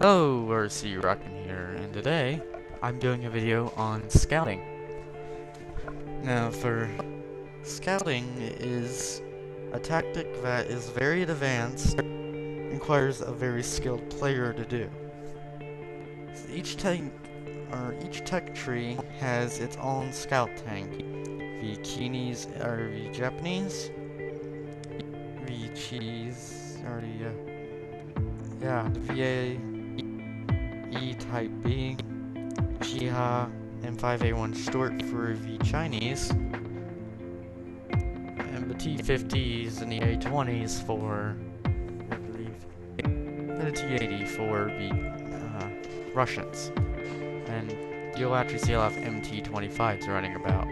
Hello, RCrockin here, and today I'm doing a video on scouting. Now, for scouting is a tactic that is very advanced, requires a very skilled player to do. So each tech tree has its own scout tank. The Kinis are the Japanese, the Cheese are the VA E-Type B, Jiha, and 5A1 Stuart for the Chinese, and the T-50s and the A-20s for, I believe, and the T-80 for the Russians. And you'll actually see a lot of MT-25s running about.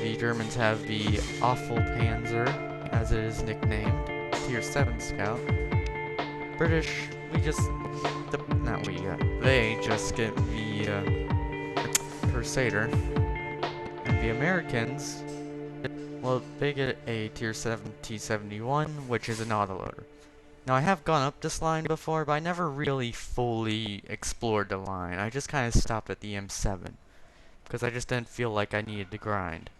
The Germans have the Awful Panzer, as it is nicknamed, Tier 7 Scout. British, they just get the Crusader. And the Americans, well, they get a Tier 7 T-71, which is an autoloader. Now, I have gone up this line before, but I never really fully explored the line. I just kind of stopped at the M7, because I just didn't feel like I needed to grind.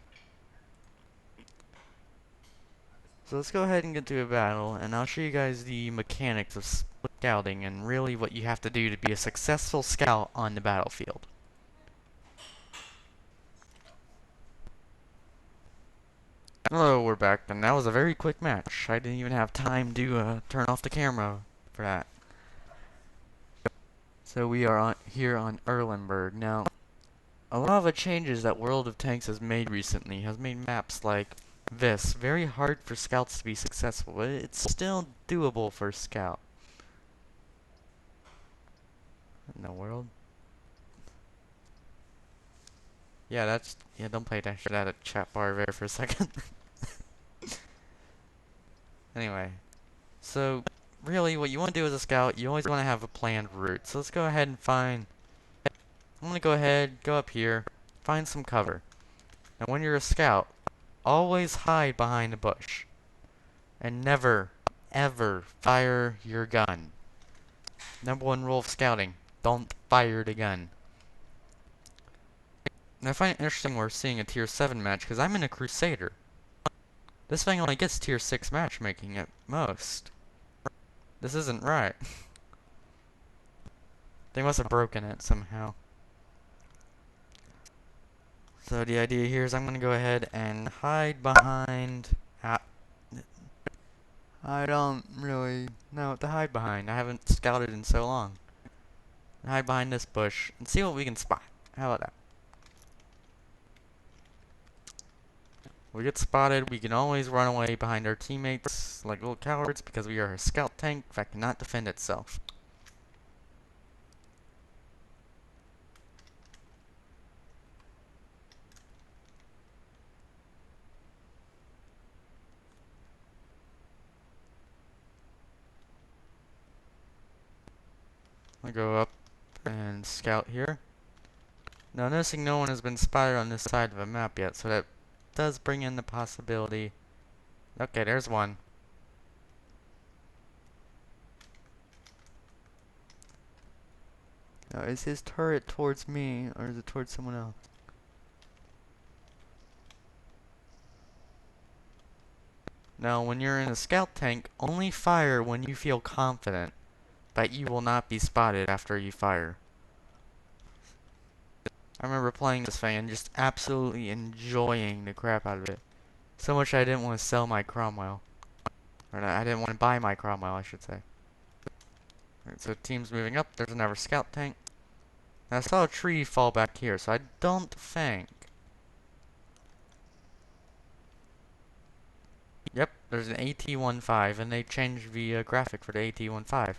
So let's go ahead and get to a battle, and I'll show you guys the mechanics of scouting, and really what you have to do to be a successful scout on the battlefield. Hello, we're back, and that was a very quick match. I didn't even have time to turn off the camera for that. So we are here on Erlenberg. Now, a lot of the changes that World of Tanks has made recently has made maps like this very hard for scouts to be successful, but it's still doable for a scout. In the world? Yeah, don't pay attention to that chat bar there for a second. Anyway, so really what you want to do as a scout, you always want to have a planned route. So let's go ahead and I'm going to go ahead, go up here, find some cover. And when you're a scout, always hide behind a bush. And never, ever fire your gun. #1 rule of scouting, don't fire the gun. And I find it interesting we're seeing a Tier 7 match, because I'm in a Crusader. This thing only gets Tier 6 matchmaking at most. This isn't right. They must have broken it somehow. So the idea here is I'm going to go ahead and hide behind... I don't really know what to hide behind. I haven't scouted in so long. Hide behind this bush and see what we can spot. How about that? We get spotted, we can always run away behind our teammates like little cowards because we are a scout tank that cannot defend itself. I'll go up and scout here. Now, noticing no one has been spotted on this side of the map yet, so that does bring in the possibility. Okay, there's one. Now, is his turret towards me, or is it towards someone else? Now, when you're in a scout tank, only fire when you feel confident that you will not be spotted after you fire. I remember playing this thing and just absolutely enjoying the crap out of it. So much I didn't want to sell my Cromwell. Or I didn't want to buy my Cromwell, I should say. Alright, so team's moving up. There's another scout tank. Now, I saw a tree fall back here, so I don't think... Yep, there's an AT-15, and they changed the graphic for the AT-15.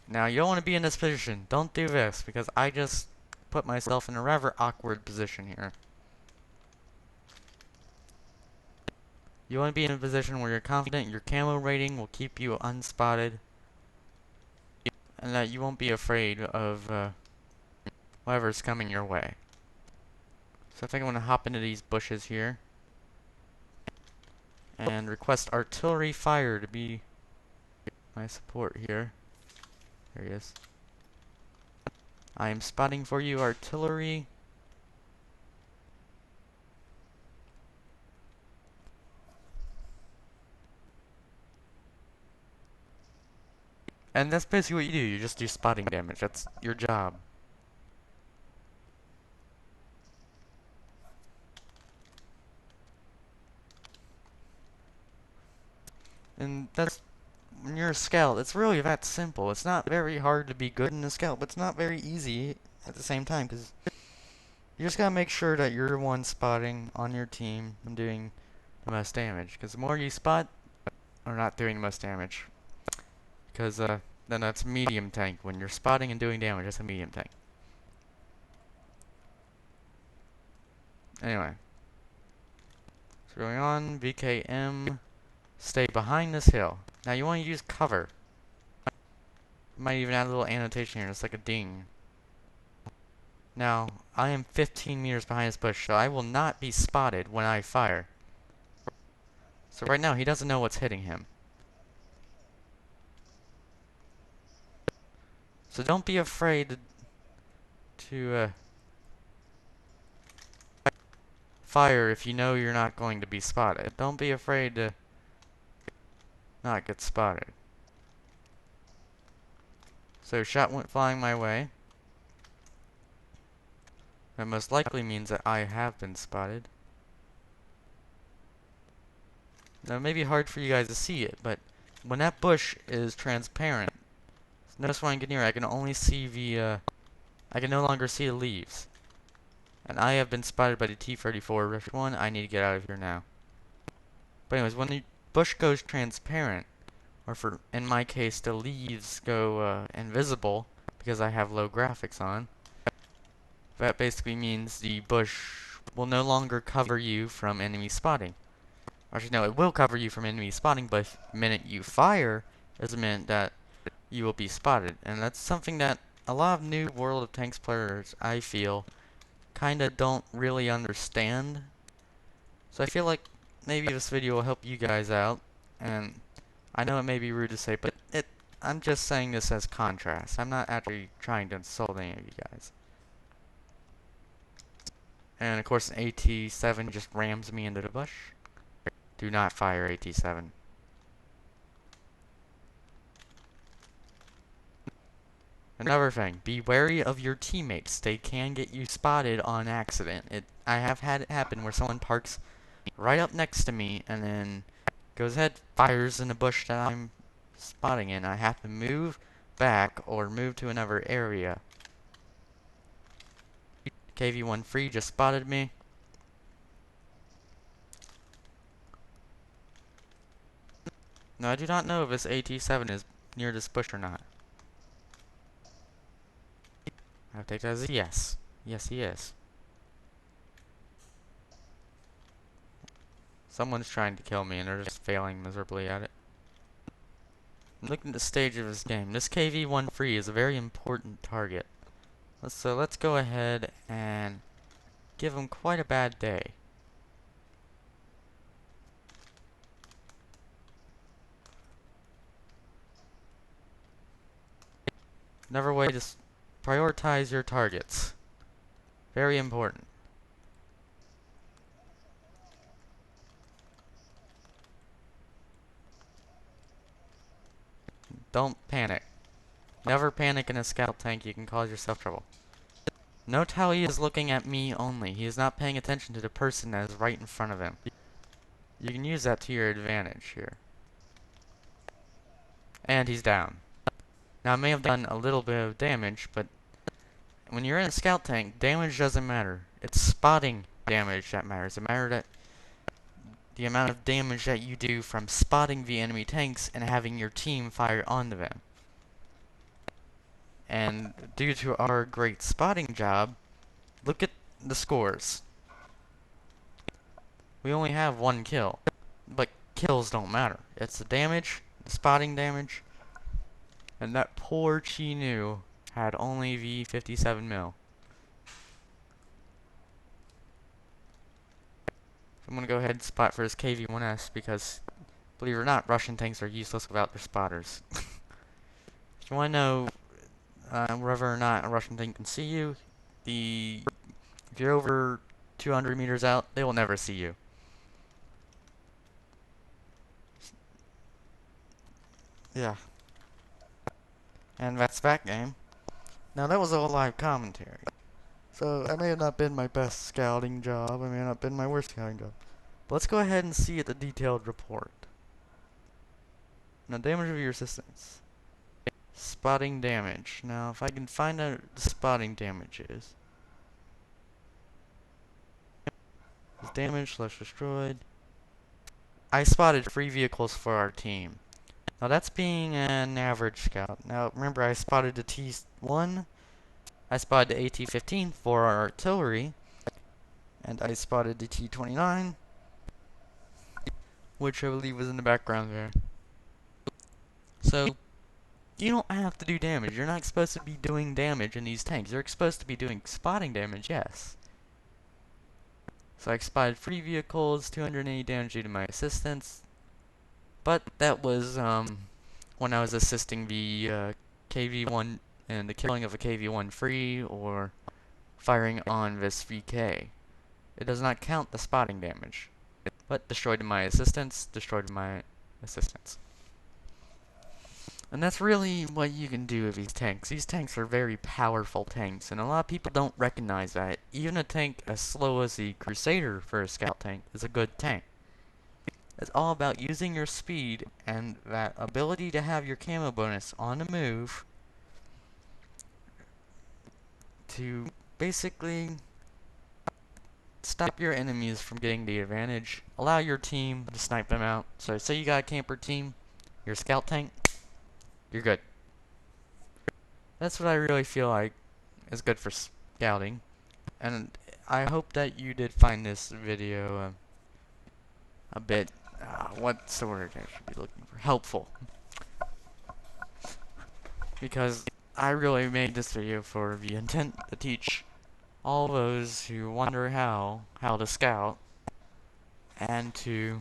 Now, you don't want to be in this position. Don't do this, because I just put myself in a rather awkward position here. You want to be in a position where you're confident your camo rating will keep you unspotted, and that you won't be afraid of whatever's coming your way. So I think I'm going to hop into these bushes here. and request artillery fire to be my support here. There he is. I am spotting for you artillery. And that's basically what you do. You just do spotting damage. That's your job. And that's when you're a scout. It's really that simple. It's not very hard to be good in a scout, but it's not very easy at the same time, because you just gotta make sure that you're the one spotting on your team and doing the most damage. Because the more you spot, or not doing the most damage. Because then that's medium tank. When you're spotting and doing damage, that's a medium tank. Anyway. What's going on? VKM. Stay behind this hill. Now you want to use cover. Might even add a little annotation here, just like a ding. Now, I am 15 meters behind this bush, so I will not be spotted when I fire. So right now, he doesn't know what's hitting him. So don't be afraid to fire if you know you're not going to be spotted. Don't be afraid to not get spotted. So shot went flying my way. That most likely means that I have been spotted. Now it may be hard for you guys to see it, but when that bush is transparent, notice when I get near, I can only see the, I can no longer see the leaves. And I have been spotted by the T-34 Rift 1. I need to get out of here now. But anyways, when the bush goes transparent, or for, in my case, the leaves go invisible, because I have low graphics on, that basically means the bush will no longer cover you from enemy spotting. Actually, no, it will cover you from enemy spotting, but the minute you fire is the minute that you will be spotted. And that's something that a lot of new World of Tanks players, I feel, kinda don't really understand. So I feel like maybe this video will help you guys out. And I know it may be rude to say, but I'm just saying this as contrast. I'm not actually trying to insult any of you guys. And of course, an AT-7 just rams me into the bush. Do not fire AT-7. Another thing, be wary of your teammates. They can get you spotted on accident. I have had it happen where someone parks right up next to me and then goes ahead, fires in the bush that I'm spotting in. I have to move back or move to another area. KV-1 free just spotted me. Now, I do not know if this AT-7 is near this bush or not. I'll take that as a yes. Yes, he is. Someone's trying to kill me and they're just failing miserably at it. Looking at the stage of this game, this KV-1 free is a very important target. So let's go ahead and give him quite a bad day. Another way to prioritize your targets. Very important. Don't panic. Never panic in a scout tank, you can cause yourself trouble. Note how he is looking at me only. He is not paying attention to the person that is right in front of him. You can use that to your advantage here. And he's down. Now I may have done a little bit of damage, but when you're in a scout tank, damage doesn't matter. It's spotting damage that matters. It matters that the amount of damage that you do from spotting the enemy tanks and having your team fire onto them. And due to our great spotting job, look at the scores. We only have 1 kill, but kills don't matter. It's the damage, the spotting damage, and that poor Chinu had only the 57 mil. I'm gonna go ahead and spot for his KV-1S because, believe it or not, Russian tanks are useless without their spotters. If you want to know whether or not a Russian tank can see you, if you're over 200 meters out, they will never see you. Yeah. And that's that game. Now that was all live commentary. So that may have not been my best scouting job, I may not have been my worst scouting job. But let's go ahead and see the detailed report. Now damage of your assistance. Spotting damage. Now if I can find out what the spotting damage is. It's damage / destroyed. I spotted 3 vehicles for our team. Now that's being an average scout. Now remember I spotted the T1, I spotted the AT-15 for our artillery, and I spotted the T-29, which I believe was in the background there. So, you don't have to do damage. You're not supposed to be doing damage in these tanks. You're supposed to be doing spotting damage, yes. So I spotted 3 vehicles, 280 damage due to my assistance. But that was when I was assisting the KV-1 and the killing of a KV-1 free or firing on this VK. It does not count the spotting damage. But destroyed my assistance, destroyed my assistance. And that's really what you can do with these tanks. These tanks are very powerful tanks, and a lot of people don't recognize that. Even a tank as slow as the Crusader for a scout tank is a good tank. It's all about using your speed and that ability to have your camo bonus on the move to basically stop your enemies from getting the advantage, allow your team to snipe them out. So say you got a camper team, your scout tank, you're good. That's what I really feel like is good for scouting. And I hope that you did find this video a bit, what's the word I should be looking for? Helpful. Because I really made this video for the intent to teach all those who wonder how to scout, and to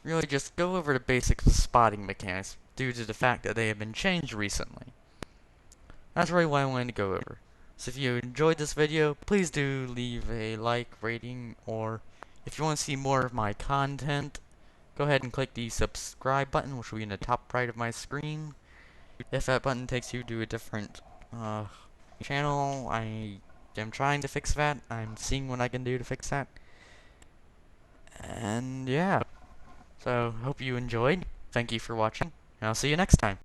really just go over the basics of spotting mechanics due to the fact that they have been changed recently. That's really what I wanted to go over. So if you enjoyed this video, please do leave a like, rating, or if you want to see more of my content, go ahead and click the subscribe button, which will be in the top right of my screen. If that button takes you to a different channel, I am trying to fix that. I'm seeing what I can do to fix that. And yeah. So, hope you enjoyed. Thank you for watching, and I'll see you next time.